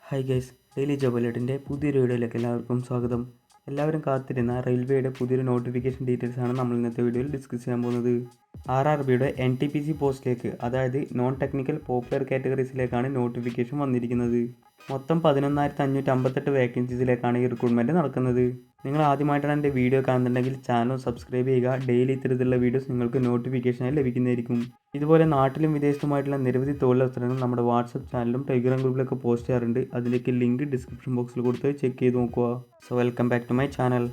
Hi guys, daily job അലേർട്ടിൻ്റെ പുതിയൊരു വീഡിയോയിലേക്ക് എല്ലാവർക്കും സ്വാഗതം. എല്ലാവരും കാത്തിരുന്ന റെയിൽവേയുടെ പുതിയൊരു നോട്ടിഫിക്കേഷൻ ഡീറ്റെയിൽസ് ആണ് നമ്മൾ ഇന്നത്തെ വീഡിയോയിൽ ഡിസ്കസ് ചെയ്യാൻ പോകുന്നത്. RRBയുടെ NTPC പോസ്റ്റിലേക്ക്, അതായത് നോൺ ടെക്നിക്കൽ പോപ്പുലർ കാറ്റഗറീസിലേക്കാണ് നോട്ടിഫിക്കേഷൻ വന്നിരിക്കുന്നത്. മൊത്തം 11,558 വേക്കൻസീസിലേക്കാണ് ഈ റിക്രൂട്ട്മെൻറ്റ് നടക്കുന്നത്. നിങ്ങൾ ആദ്യമായിട്ടാണ് എൻ്റെ വീഡിയോ കാണുന്നുണ്ടെങ്കിൽ ചാനൽ സബ്സ്ക്രൈബ് ചെയ്യുക. ഡെയിലി ഇത്തരത്തിലുള്ള വീഡിയോസ് നിങ്ങൾക്ക് നോട്ടിഫിക്കേഷനായി ലഭിക്കുന്നതായിരിക്കും. ഇതുപോലെ നാട്ടിലും വിദേശത്തുമായിട്ടുള്ള നിരവധി തൊഴിലവസരങ്ങൾ നമ്മുടെ വാട്സപ്പ് ചാനലും ടെലിഗ്രാം ഗ്രൂപ്പിലൊക്കെ പോസ്റ്റ് ചെയ്യാറുണ്ട്. അതിലേക്ക് ലിങ്ക് ഡിസ്ക്രിപ്ഷൻ ബോക്സിൽ കൊടുത്ത് ചെക്ക് ചെയ്ത് നോക്കുക. So welcome back to my channel.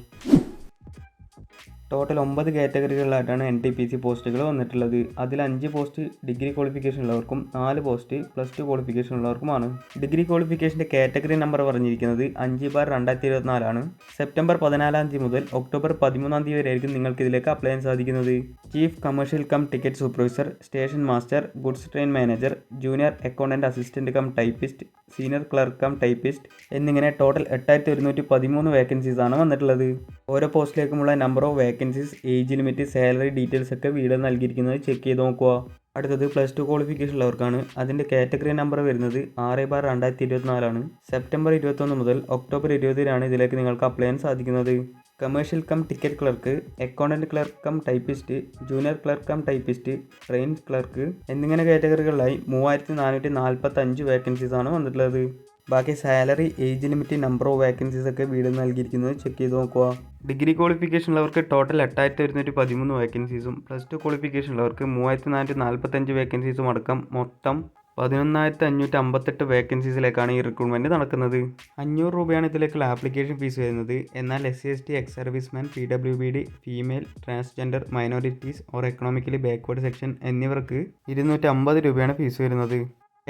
Total 9 കാറ്റഗറികളിലായിട്ടാണ് NTPC പോസ്റ്റുകൾ വന്നിട്ടുള്ളത്. അതിൽ 5 പോസ്റ്റ് ഡിഗ്രി ക്വാളിഫിക്കേഷൻ ഉള്ളവർക്കും 4 പോസ്റ്റ് +2 ക്വാളിഫിക്കേഷൻ ഉള്ളവർക്കുമാണ്. ഡിഗ്രി ക്വാളിഫിക്കേഷൻ്റെ കാറ്റഗറി നമ്പർ പറഞ്ഞിരിക്കുന്നത് 5/2024 ആണ്. സെപ്റ്റംബർ 14 മുതൽ ഒക്ടോബർ 13 വരെ ആയിരിക്കും നിങ്ങൾക്ക് ഇതിലേക്ക് അപ്ലൈ ചെയ്യാൻ സാധിക്കുന്നത്. Chief commercial cum ticket supervisor, station master, goods train manager, junior accountant assistant cum typist, senior clerk cum typist എന്നിങ്ങനെ ടോട്ടൽ 8,113 വേക്കൻസീസാണ് വന്നിട്ടുള്ളത്. ഓരോ പോസ്റ്റിലേക്കുമുള്ള number of vacancies, age limit, salary details ഒക്കെ വീഡിയോ നൽകിയിരിക്കുന്നത് ചെക്ക് ചെയ്ത് നോക്കുക. അടുത്തത് +2 ക്വാളിഫിക്കേഷൻ ഉള്ളവർക്കാണ്. അതിൻ്റെ കാറ്റഗറി നമ്പർ വരുന്നത് 6/2024 ആണ്. സെപ്റ്റംബർ 21 മുതൽ ഒക്ടോബർ 20 വരെയാണ് ഇതിലേക്ക് നിങ്ങൾക്ക് അപ്ലൈ ചെയ്യാൻ സാധിക്കുന്നത്. Commercial cum ticket clerk, accountant clerk cum typist, junior clerk cum typist, train clerk എന്നിങ്ങനെ കാറ്റഗറികളിലായി 3,445 വേക്കൻസീസാണ് വന്നിട്ടുള്ളത്. ബാക്കി salary, age limit, number of vacancies ഒക്കെ വീഡിയോ നൽകിയിരിക്കുന്നത് ചെക്ക് ചെയ്ത് നോക്കുക. ഡിഗ്രി ക്വാളിഫിക്കേഷൻ ഉള്ളവർക്ക് ടോട്ടൽ 8,113 വേക്കൻസീസും +2 ക്വാളിഫിക്കേഷൻ ഉള്ളവർക്ക് 3,445 വേക്കൻസീസും അടക്കം മൊത്തം 11,558 വേക്കൻസീസിലേക്കാണ് ഈ റിക്രൂട്ട്മെൻറ്റ് നടക്കുന്നത്. 500 രൂപയാണ് ഇതിലേക്കുള്ള ആപ്ലിക്കേഷൻ ഫീസ് വരുന്നത്. എന്നാൽ SC/ST, ex serviceman, PWBD, female, transgender, minorities or economically backward section എന്നിവർക്ക് 250 രൂപയാണ് ഫീസ് വരുന്നത്.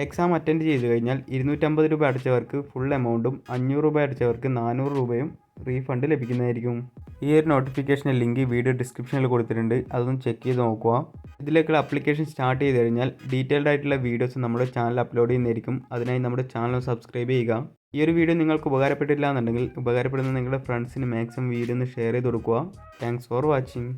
എക്സാം അറ്റൻഡ് ചെയ്ത് കഴിഞ്ഞാൽ 250 രൂപ അടച്ചവർക്ക് ഫുൾ എമൗണ്ടും 500 രൂപ അടച്ചവർക്ക് 400 രൂപയും റീഫണ്ട് ലഭിക്കുന്നതായിരിക്കും. ഈ ഒരു നോട്ടിഫിക്കേഷൻ്റെ ലിങ്ക് വീഡിയോ ഡിസ്ക്രിപ്ഷനിൽ കൊടുത്തിട്ടുണ്ട്, അതൊന്ന് ചെക്ക് ചെയ്ത് നോക്കുക. ഇതിലേക്കുള്ള ആപ്ലിക്കേഷൻ സ്റ്റാർട്ട് ചെയ്ത് കഴിഞ്ഞാൽ ഡീറ്റെയിൽഡ് ആയിട്ടുള്ള വീഡിയോസ് നമ്മുടെ ചാനൽ അപ്ലോഡ് ചെയ്യുന്നതായിരിക്കും. അതിനായി നമ്മുടെ ചാനൽ സബ്സ്ക്രൈബ് ചെയ്യുക. ഈ ഒരു വീഡിയോ നിങ്ങൾക്ക് ഉപകാരപ്പെട്ടില്ല എന്നുണ്ടെങ്കിൽ ഉപകാരപ്പെടുന്ന നിങ്ങളുടെ ഫ്രണ്ട്സിന് മാക്സിമം വീഡിയോ ഒന്ന് ഷെയർ ചെയ്ത് കൊടുക്കുക. Thanks for watching.